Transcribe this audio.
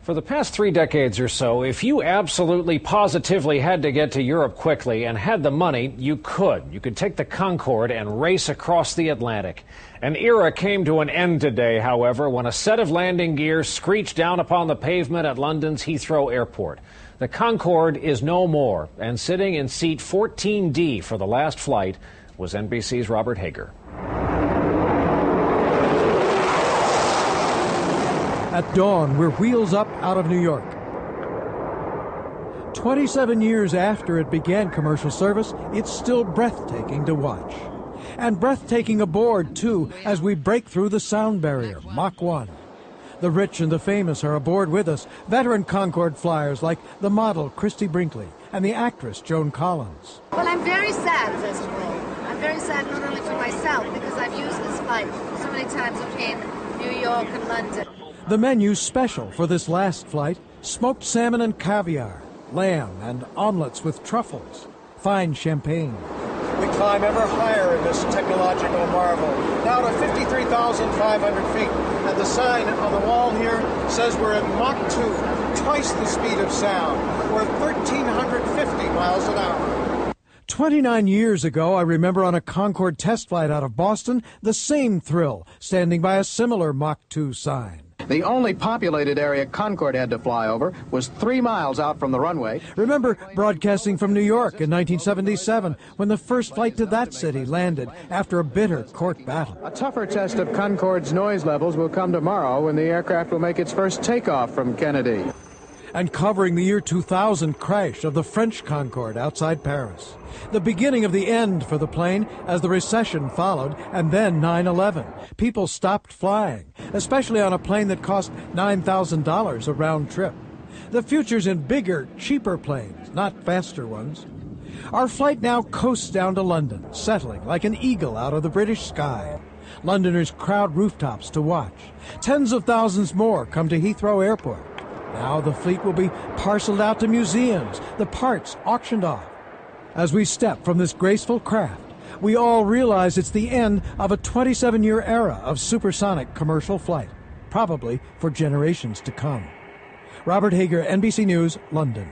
For the past 3 decades or so, if you absolutely positively had to get to Europe quickly and had the money, you could. You could take the Concorde and race across the Atlantic. An era came to an end today, however, when a set of landing gear screeched down upon the pavement at London's Heathrow Airport. The Concorde is no more, and sitting in seat 14D for the last flight was NBC's Robert Hager. At dawn, we're wheels up out of New York. 27 years after it began commercial service, it's still breathtaking to watch. And breathtaking aboard, too, as we break through the sound barrier, Mach 1. The rich and the famous are aboard with us, veteran Concorde flyers like the model Christy Brinkley and the actress Joan Collins. Well, I'm very sad, first of all. I'm very sad not only for myself, because I've used this flight so many times between New York and London. The menu's special for this last flight: smoked salmon and caviar, lamb and omelets with truffles, fine champagne. We climb ever higher in this technological marvel, now to 53,500 feet. And the sign on the wall here says we're at Mach 2, twice the speed of sound. We're 1,350 miles an hour. 29 years ago, I remember on a Concorde test flight out of Boston, the same thrill, standing by a similar Mach 2 sign. The only populated area Concorde had to fly over was 3 miles out from the runway. Remember broadcasting from New York in 1977 when the first flight to that city landed after a bitter court battle. A tougher test of Concorde's noise levels will come tomorrow when the aircraft will make its first takeoff from Kennedy. And covering the year 2000 crash of the French Concorde outside Paris. The beginning of the end for the plane as the recession followed, and then 9/11. People stopped flying, especially on a plane that cost $9,000 a round trip. The future's in bigger, cheaper planes, not faster ones. Our flight now coasts down to London, settling like an eagle out of the British sky. Londoners crowd rooftops to watch. Tens of thousands more come to Heathrow Airport. Now the fleet will be parceled out to museums, the parts auctioned off. As we step from this graceful craft, we all realize it's the end of a 27-year era of supersonic commercial flight, probably for generations to come. Robert Hager, NBC News, London.